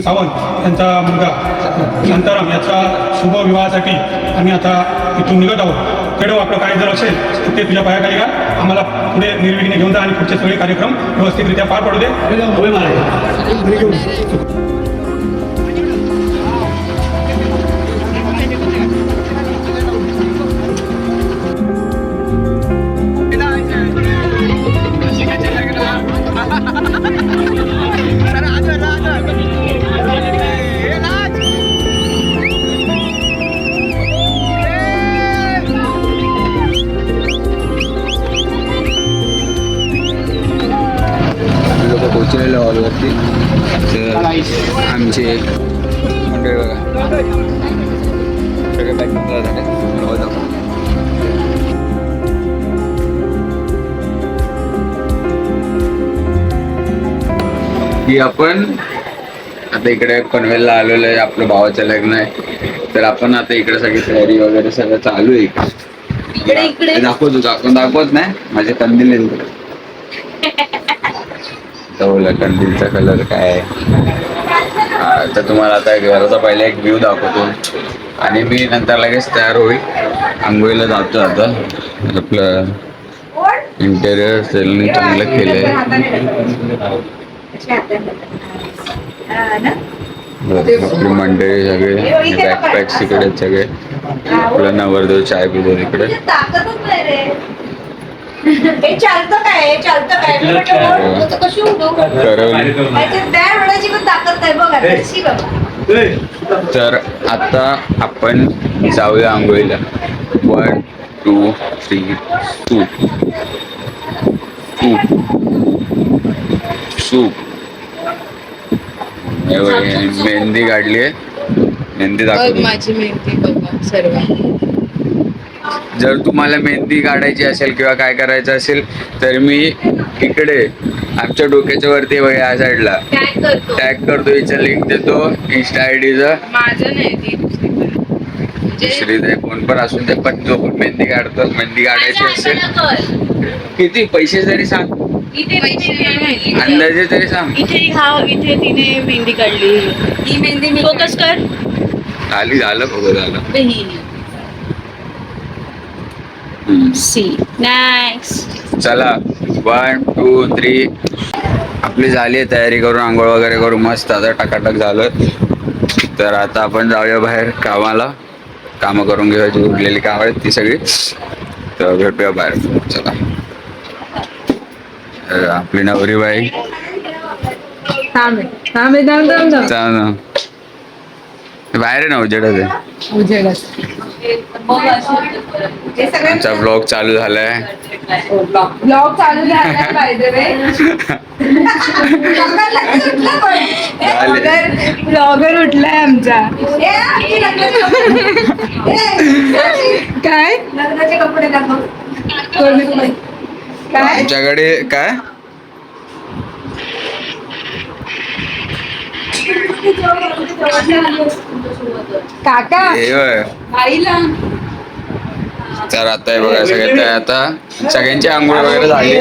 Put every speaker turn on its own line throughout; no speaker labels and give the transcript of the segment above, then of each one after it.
सावंत यांचा मुलगा शांताराम याचा शुभ विवाहासाठी आम्ही आता इथून निघत आहोत. कडव आपलं काय जर असेल तर ते तुझ्या पायाखाली घाल, आम्हाला पुढे निर्विघ्ने घेऊन जा आणि पुढचे सगळे कार्यक्रम व्यवस्थितरित्या पार पडू दे.
पोचलेलं हॉलवरती तर आमचे मंडळी बघा सगळे पॅकिंग झाले. की आपण आता इकडे पनवेलला आलेलो आहे, आपलं भावाचं लग्न आहे, तर आपण आता इकडे सगळी तयारी वगैरे सगळं चालू आहे. इकडे दाखवत नाही माझे कंदील कंदीलचा कलर काय आहे तर तुम्हाला आता घराचा पहिला एक व्ह्यू दाखवतो आणि मी नंतर लगेच तयार होईल. आंघोळीला जातो. आता आपलं इंटेरियर सेलने चांगलं केलंय. आपली मंडळी सगळे बॅकपॅक्स इकडे सगळे आपलं नवरदेव चाय पितो इकडे. तर आता आपण जाऊया आंघोळीला. 1 2 3 सूप सूप मेहंदी काढली आहे. मेहंदी दाखव
माझी मेहंदी बघा सर्व.
जर तुम्हाला मेहंदी काढायची असेल किंवा काय करायचं असेल तर मी इकडे आमच्या डोक्याच्या वरती बघा या साईडला टॅग करतो. हिचं लिंक देतो इंस्टा आयडीचं.
माझं नाही ती
दुसरी दे कोण पण असून दे, पण जो पण मेहंदी काढतो मेहंदी काढायची असेल किती पैसे जरी सांग, अंदाजे तरी सांग.
इथे तिने मेहंदी काढली. ही मेहंदी फोकस कर.
झालं बघ झालं.
See next.
चला 1 2 3 आपली झाली आहे तयारी करून आंघोळ वगैरे करून मस्त आता टकाटक झालं. तर आता आपण जाऊया बाहेर कामाला. कामं करून घेऊया, उरलेली कामं आहेत ती सगळी. तर भेटूया बाहेर. चला. आपली नवरी बाई बाहेर आहे ना उजेडच आमचा ब्लॉग चालू झालाय.
ब्लॉगर उठलाय आमचा. काय
आमच्याकडे काय
काका
तर आता बघा सगळे आता सगळ्यांची आंघोळ वगैरे झाली.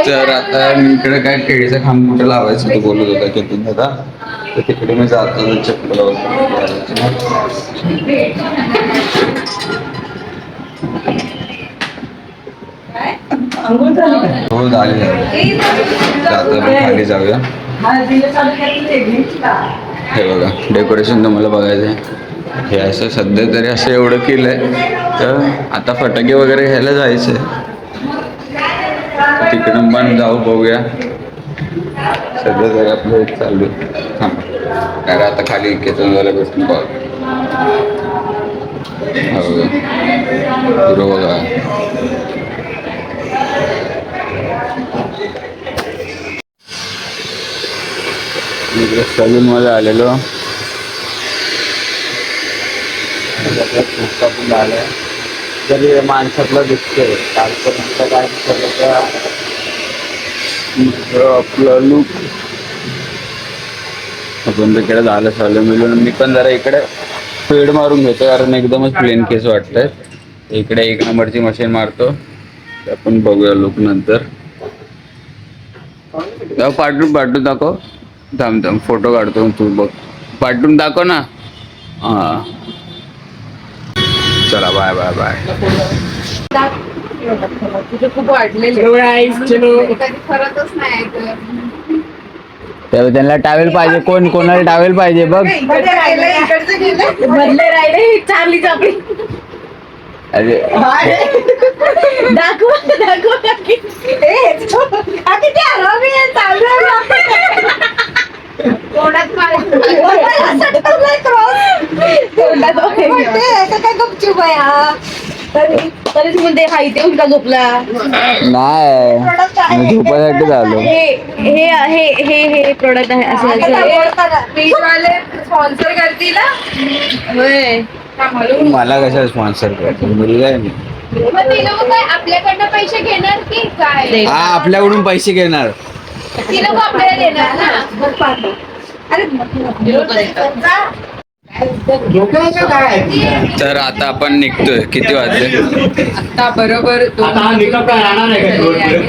तर आता मी इकडे काय केळीचं खांब कुठे लावायचं तो बोलत होता केतन दादा, तर तिकडे मी जातो चप्पल हो झाली जातो खाली जाऊया. हे बघा डेकोरेशन तुम्हाला बघायचं आहे. हे असं सध्या तरी असं एवढं केलंय. तर आता फटाके वगैरे घ्यायला जायचंय. तिकडून पण जाऊ बघूया. सध्या तरी आपलं एक चालू कारण आता खाली केतन झालं भेटून बघ बघा. सलून मध्ये आलेलो आलंय तरी माणसातला दिसतोय. कालपर्यंत काय आपलं लूक आपण तिकडे झालं सलून मिळून. मी पण जरा इकडे फेड मारून घेतो कारण एकदमच प्लेन केस वाटतंय. इकडे 1 नंबरची मशीन मारतो. आपण बघूया लुक नंतर. पाठवून दाखव. थांब थांब फोटो काढतो तू बघ पाठवून दाखव ना. हा चला बाय बाय बाय.
तुझे खूप वाढलेले कधी फरकच नाही
त्यांना टावेल पाहिजे. कोणाला टावेल पाहिजे बघ.
बदले राहिले चार्ली चापली
अरे
दाखव तरीच म्हणते हा इथे उलटा झोपला
नाही मी झोपायसाठी झालो.
हे प्रोडक्ट आहे असं स्पॉन्सर करतील होय.
मला कशा स्पॉन्सर करतो मुलगा आहे मी.
मग ते लोक काय आपल्याकडनं पैसे घेणार की काय?
हा आपल्याकडून पैसे घेणार.
ती लोक आपल्याला देणार ना.
तर आता आपण निघतोय. किती वाजले?
आता बरोबर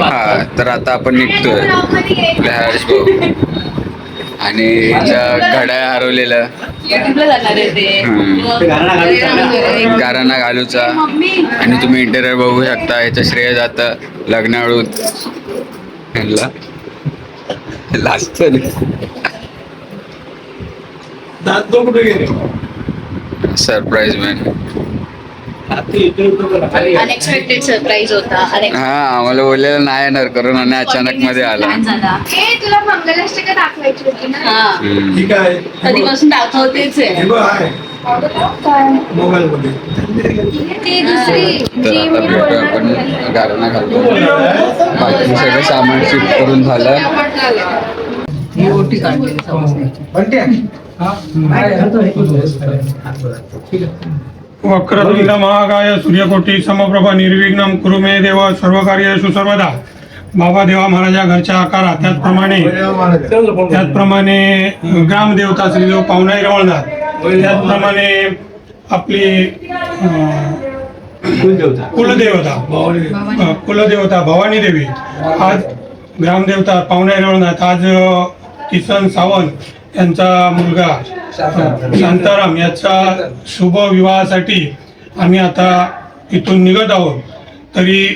हा तर आता आपण निघतोय आपल्या हर्ष भाऊ आणि घड्याळ हरवलेलं
युट्यूबला जाणार आहे ते
गाराणा घालूचा. आणि तुम्ही इंटेरियर बघू शकता. याचं श्रेय जातं लग्नाळूत ह्यांना last. Surprise man.
Unexpected surprise होता.
हा आम्हाला बोललेलं नाही येणार करून आणि अचानक मध्ये आला.
हे तुला मंगलाष्टका दाखवायची होती ना.
हा कधीपासून दाखवतेच आहे.
ती दुसरी
तर आता भेटू आपण गाराणा घालतो. बाकी सगळं सामान शिफ्ट करून झालं.
वक्रतुंड महाकाय सूर्यकोटी समप्रभा निर्विघ्नम कुरु मे देव सर्व कार्येषु सर्वदा. बाबा देवा महाराजा घरच्या आकारात त्याचप्रमाणे ग्रामदेवता श्रीदेव पावनाई रवळनाथ. त्याचप्रमाणे आपली कुलदेवता भवानी देवी. आज ग्रामदेवता पावनाई रवळनाथ. आज किसन सावंत यांचा मुलगा शांताराम याचा शुभ विवाहासाठी आम्ही आता इथून निघत आहोत. तरी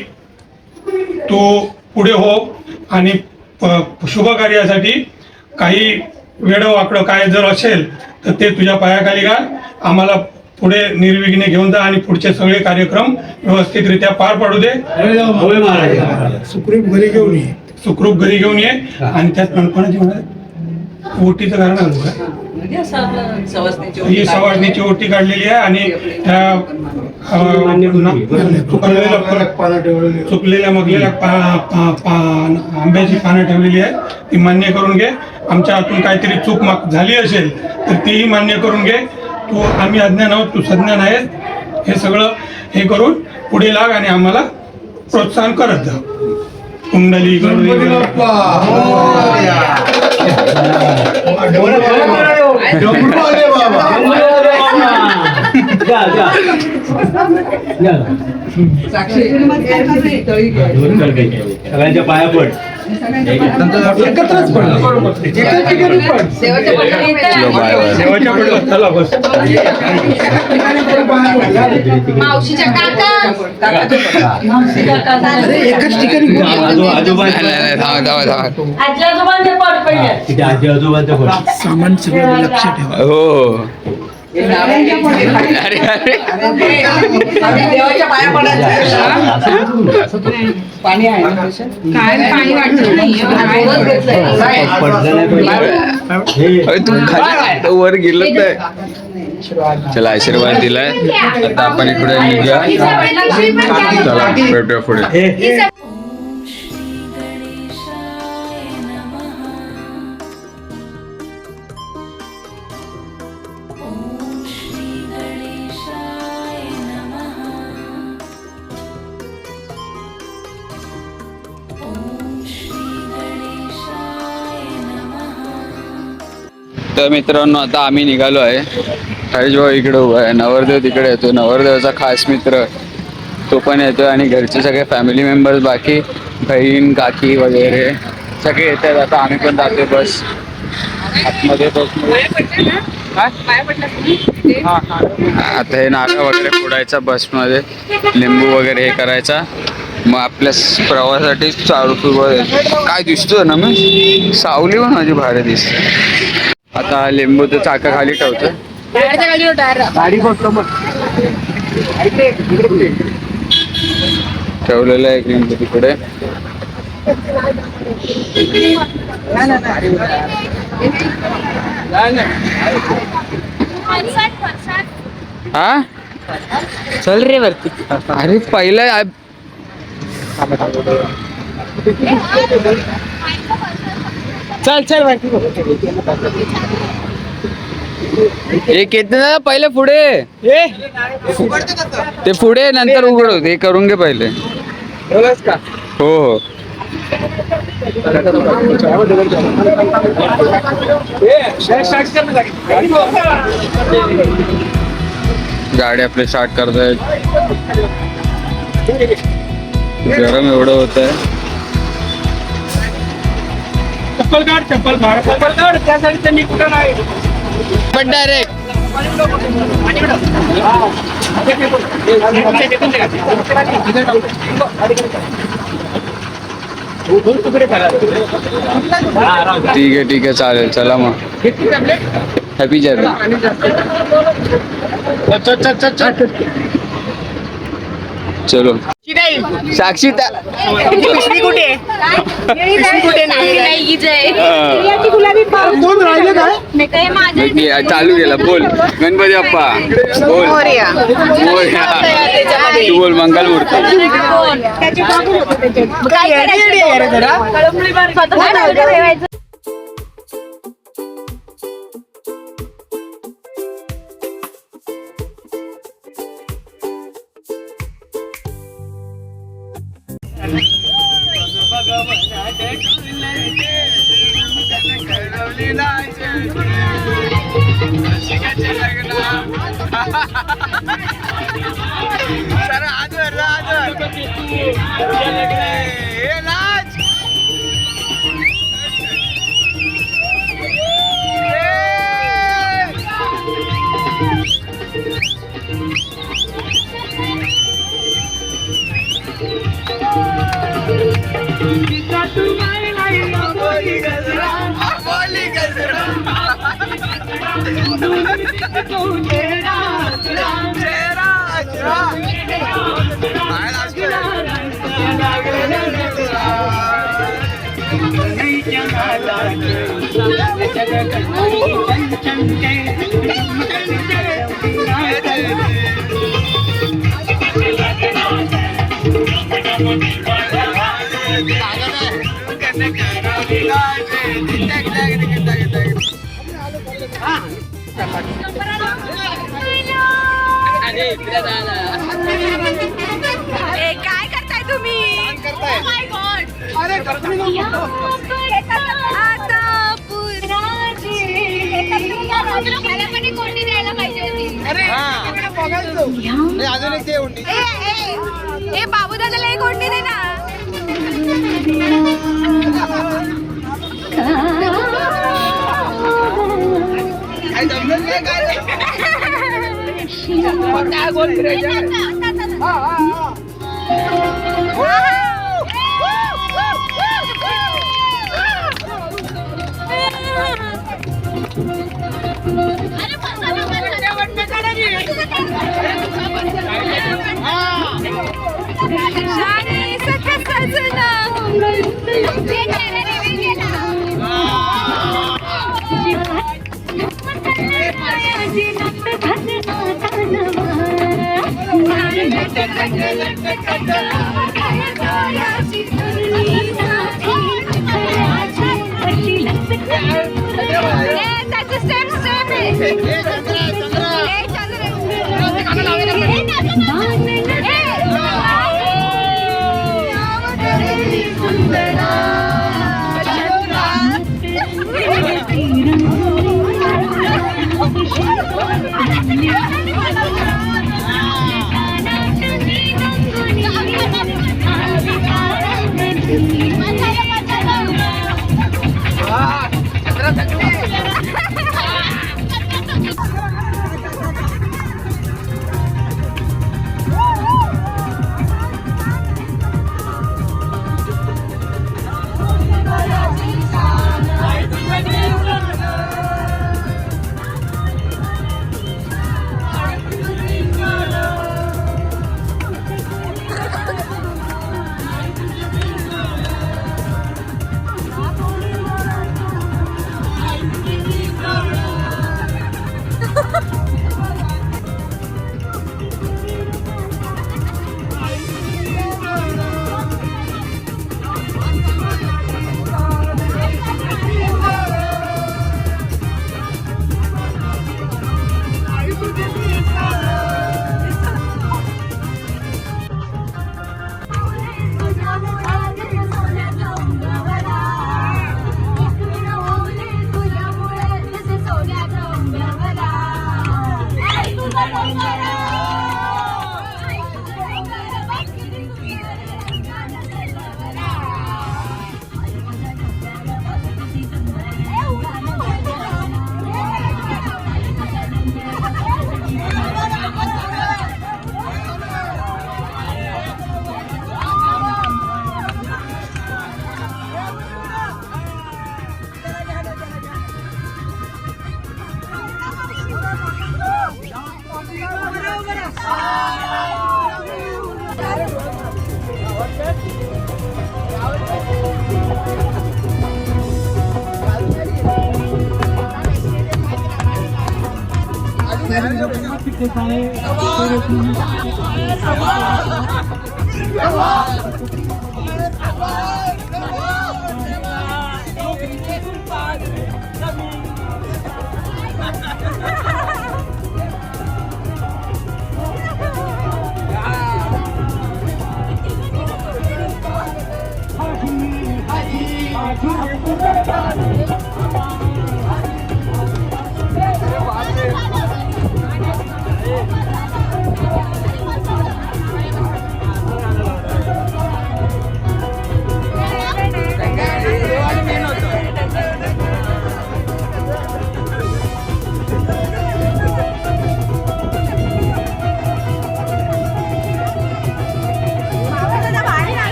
तू पुढे हो आणि शुभ कार्यासाठी काही वेडं वाकडं काय जर असेल तर ते तुझ्या पायाखाली घाल. आम्हाला पुढे निर्विघ्ने घेऊन जा आणि पुढचे सगळे कार्यक्रम व्यवस्थितरित्या पार पाडू दे. सुखरूप घरी घेऊन ये. आणि त्याच कोणाची म्हणा ओटीचं कारण आलो का ही सवासणीची ओटी काढलेली आहे आणि त्या चुकलेल्या मगलेल्या आंब्याची पानं ठेवलेली आहे. ती मान्य करून घे. आमच्या हातून काहीतरी चूक झाली असेल तर तीही मान्य करून घे. तू आम्ही अज्ञान आहोत, तू सज्ञान आहेस. हे सगळं हे करून पुढे लाग आणि आम्हाला प्रोत्साहन करत जा. कुंडली
सगळ्यांच्या पाया पड. एकत्रच
मावशीच्या काका
आजी आजोबांचं पड.
सामान सगळं लक्ष ठेवा.
हो अरे अरे
देवाच्या पाया पाणी आहे
काय पाणी वाटत
अरे तू खाली वर गेलं तर. चला आशीर्वाद दिलाय. आता आपण इकडे निघूया. चला भेटूया पुढे. तर मित्रांनो आता आम्ही निघालो आहे. हरीश भाऊ इकडे उभा आहे. नवरदेव तिकडे येतो. नवरदेवाचा खास मित्र तो पण येतो आणि घरचे सगळे फॅमिली मेंबर्स बाकी बहीण काकी वगैरे सगळे येतात. आता आम्ही पण जातोय बस आतमध्ये बसून आता हे नारळ वगैरे फोडायचा बसमध्ये, लिंबू वगैरे हे करायचा, मग आपल्या प्रवासासाठी चालू सुरू आहे. काय दिसतोय ना मी, सावली पण माझी भारी दिसते. आता लिंबूचं चाका खाली ठेवतोय. ठेवलेलं आहे लिंबू तिकडे. हा
चल रे वरती.
अरे पहिला
चल चल वरती.
एक येते ना पहिले पुढे, ते पुढे नंतर उघड होते. करून घे पहिले. हो हो गाडी आपली स्टार्ट करतायत. गरम एवढं होत आहे.
चप्पल काढ त्यासाठी त्यांनी कुठं नाही
पण डायरेक्ट ठीक आहे चालेल. चला मग हॅपी जर्नी. चलो साक्षी
पिशवी कुठे
चालू केला. बोल गणपती बाप्पा बोल. तू बोल मंगलमूर्ती.
काय करताय तुम्ही? Oh my God. आता कोणती द्यायला पाहिजे होती? ए बाबू दादाला एक कोणती दे ना.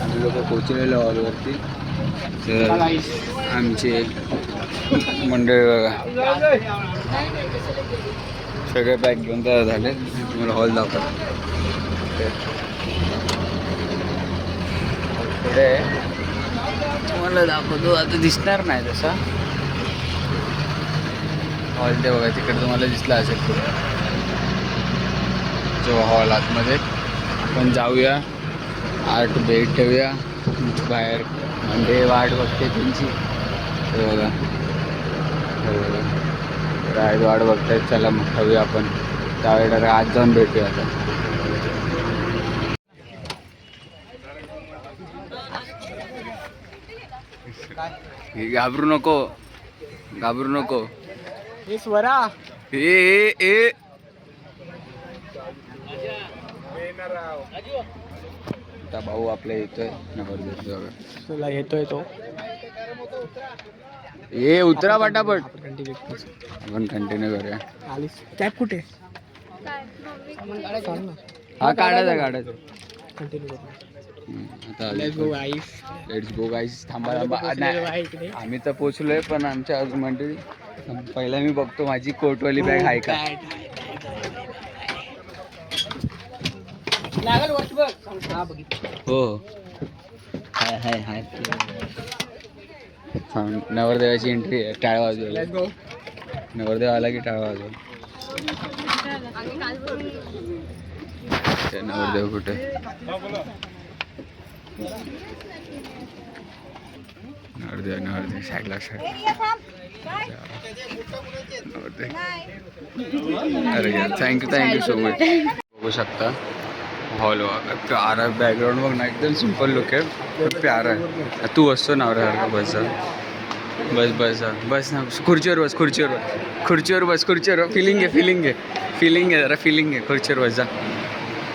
आम्ही लोक पोचलेलो हॉलवरती. तर आमचे मंडळी बघा सगळे बॅग घेऊन तयार झाले. तुम्हाला हॉल दाखवतो. पुढे तुम्हाला दाखवतो. आता दिसणार नाही तसा हॉल. ते बघा तिकडे तुम्हाला दिसला असेल पुढे जो हॉल आतमध्ये. आपण जाऊया, आर्ट भेट ठेवूया बाहेर. म्हणजे वाट बघते त्यांची. हे बघा राईड वाट बघतायत. चला मग ठेवूया आपण त्यावेळेला आज जाऊन भेटूया. आता घाबरू नको, घाबरू नको.
हे स्वरा
ए आता भाऊ आपल्या येतोय नवरदेव.
तुला येतोय तो.
ये उतरा पटापट. आपण कंटिन्यू करूया.
आलीस कॅब कुठे?
हा काढायचा
कंटिन्यू करू.
आता
let's go guys.
Let's go गाईस. थांबा नाही, आम्ही तर पोचलोय पण आमच्या अजून मंडळी. पहिला मी बघतो माझी कोटवाली बॅग आहे का. हो हाय हाय हाय. नवरदेवाची एंट्री आहे. टाळ वाजवला. नवरदेव आला की टाळ वाजव. नवरदेव कुठे? नवरदेव साईडला अरे थँक्यू सो मच. बघू शकता हॉल. प्यारा बॅकग्राऊंड बघ ना. एकदम सिम्पल लुक आहे. खूप प्यारा आहे. तू बसतो नवऱ्यासारखा. बस ना. खुर्चीवर बस. फिलिंग आहे जरा. खुर्चीवर बस जा.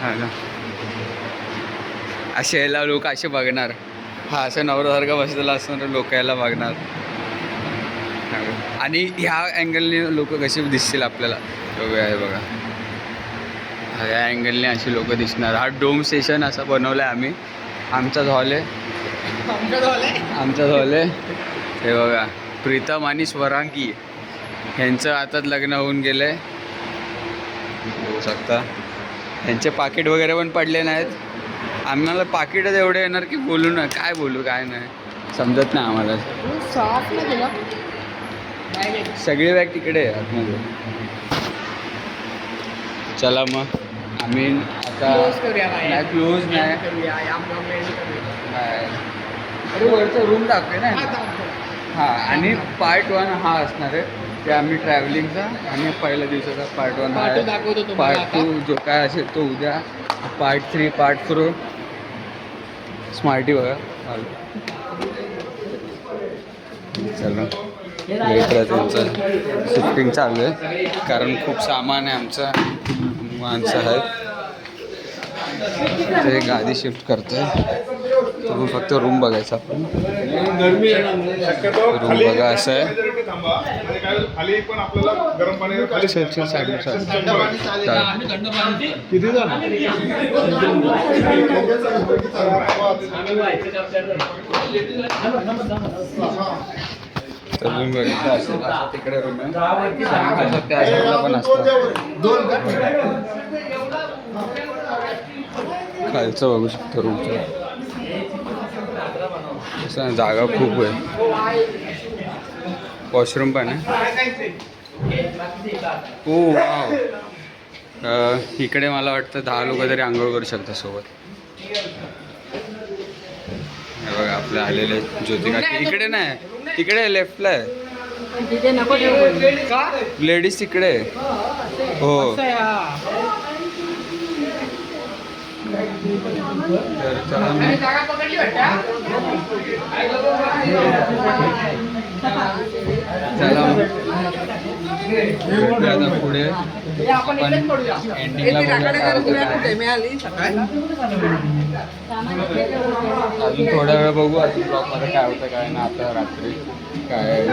हा ना. असे यायला लोक असे बघणार. हा असं नवऱ्यासारखा बसलेला असणार लोक यायला बघणार. आणि ह्या अँगलने लोक कसे दिसतील आपल्याला आहे बघा. ह्या अँगलने अशी लोक दिसणार. हा डोम स्टेशन असा बनवला आहे आम्ही. आमचाच हॉल आहे. हे बघा प्रीतम आणि स्वरांगी ह्यांचं आताच लग्न होऊन गेलं आहे. बघू शकता. ह्यांचे पाकिट वगैरे पण पडले नाहीत. आम्हाला पाकिटच एवढे येणार की बोलू ना. काय बोलू काय नाही समजत नाही आम्हाला. सगळी बॅग तिकडे आहे आतमध्ये. चला मग आम्ही आता क्लोज नाही. वरचा रूम दाखवे ना. हां आणि पार्ट 1 हा असणार आहे. ते आम्ही ट्रॅव्हलिंगचा आणि पहिल्या दिवसाचा पार्ट 1 आहे. पार्ट 2 जो काय असेल तो उद्या. पार्ट 3 पार्ट 4 स्मार्टी बघा. चला लेटर त्यांचं शिफ्टिंग चालू आहे कारण खूप सामान आहे. आमचं माणसं आहेत. ते गादी शिफ्ट करतोय तर मग फक्त रूम बघायचा आपण. रूम बघा असं आहे. तर रूम बघितलं असेल असं तिकडे रूम आहे. त्या साईडला पण असतं. खालचं बघू शकतो रूमचं. असं जागा खूप आहे. वॉशरूम पण आहे. हो वाव. इकडे मला वाटतं 10 लोक तरी आंघोळ करू शकतात सोबत. हे बघा आपले आलेले ज्योतिका. इकडे नाही, तिकडे लेफ्टला आहे. लेडीज तिकडे. हो तर चला चला आता पुढे आपण एंडिंगला अजून थोडा वेळ बघू अजून ब्लॉगमध्ये काय होतं काय ना. आता रात्री काय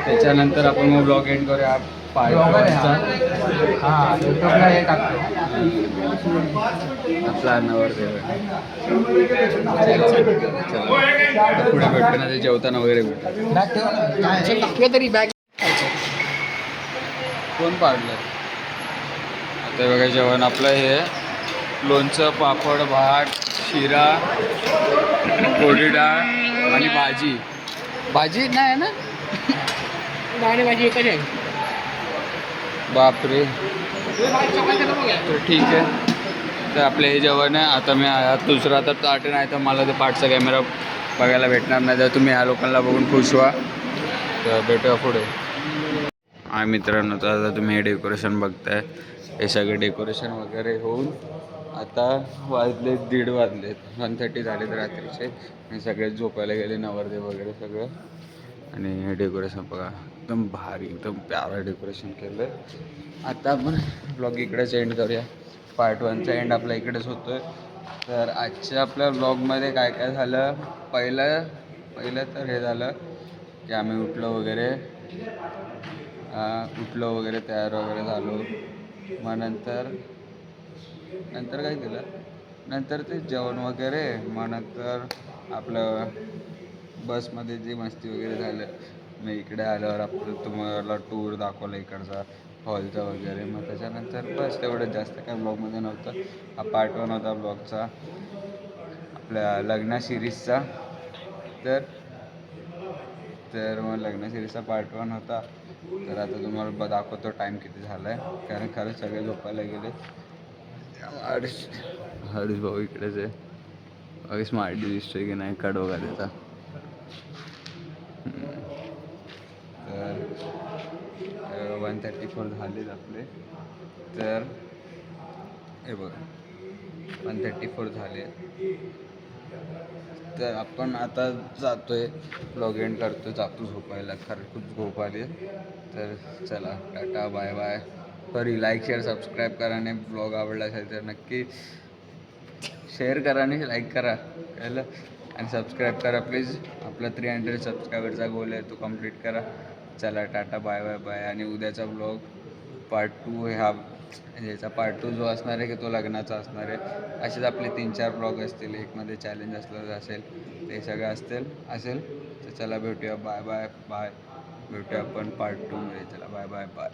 त्याच्यानंतर आपण मग ब्लॉग एंड करूया. प्लॅनवर पुढे भेटतो ना ते जेवताना वगैरे भेटतो.
तरी बॅग
कोण पाडलं आता बघा जेवण आपलं हे लोणचं, पापड, भात, शिरा, कोरडी डाळ आणि भाजी. भाजी नाही आहे ना.
भाजी एकच आहे.
बापरे. तर ठीक आहे. तर आपलं हे जेवण आहे. आता मी दुसरा तर ताट नाही तर मला ते पाठचा कॅमेरा बघायला भेटणार नाही. तर तुम्ही ह्या लोकांना बघून खुश व्हा. तर भेटूया पुढे. हा मित्रांनो, तर आता तुम्ही हे डेकोरेशन बघताय. हे सगळे डेकोरेशन वगैरे होऊन आता वाजलेत 1:30 वाजलेत. 1:30 झालेत रात्रीचे. आणि सगळे झोपायला गेले नवरदेव वगैरे सगळं. आणि हे डेकोरेशन बघा एकदम भारी, एकदम प्यारा डेकोरेशन केलं आहे. आता आपण ब्लॉग इकडेच एंड करूया. पार्ट 1चा एंड आपला इकडेच होतो आहे. तर आजच्या आपल्या ब्लॉगमध्ये काय काय झालं. पहिलं तर हे झालं की आम्ही उठलो वगैरे तयार वगैरे झालो. मग नंतर काय केलं. नंतर ते जेवण वगैरे. मग नंतर आपलं बसमध्ये जी मस्ती वगैरे झालं. मग इकडे आल्यावर आपण तुम्हाला टूर दाखवला इकडचा हॉलचा वगैरे. मग त्याच्यानंतर बस तेवढं, जास्त काय ब्लॉगमध्ये नव्हतं. हा पार्ट 1 होता ब्लॉगचा आपल्या लग्ना सिरीजचा. तर मग लग्न सिरीजचा पार्ट 1 होता. तर आता तुम्हाला दाखवतो टाईम किती झाला आहे. कारण खरंच सगळे झोपायला गेले. हरीश भाऊ इकडेच आहे. अगदी स्मार्ट दिसतोय की नाही कडो का त्याचा. तर 134 झालेत आपले. तर हे बघा 134 झाले. तर आपण आता जातोय, ब्लॉग एंड करतो, जातो झोपायला. खरं खूप झोप आली. तर चला tata bye bye. Sorry, like share subscribe करा. आणि ब्लॉग आवडला असेल तर नक्की शेअर करा आणि लाईक करा कळलं. आणि सबस्क्राईब करा प्लीज. आपला 300 सबस्क्रायबरचा गोल आहे, तो कंप्लीट करा. चला टाटा बाय बाय बाय. आणि उद्याचा ब्लॉग पार्ट 2 याचा पार्ट 2 जो असणार आहे की तो लग्नाचा असणार आहे. असेच आपले 3-4 ब्लॉग असतील. एकमध्ये चॅलेंज असलं असेल, ते सगळं असेल. तर चला भेटूया. Bye bye bye. भेटूया आपण पार्ट 2मध्ये. चला बाय बाय बाय.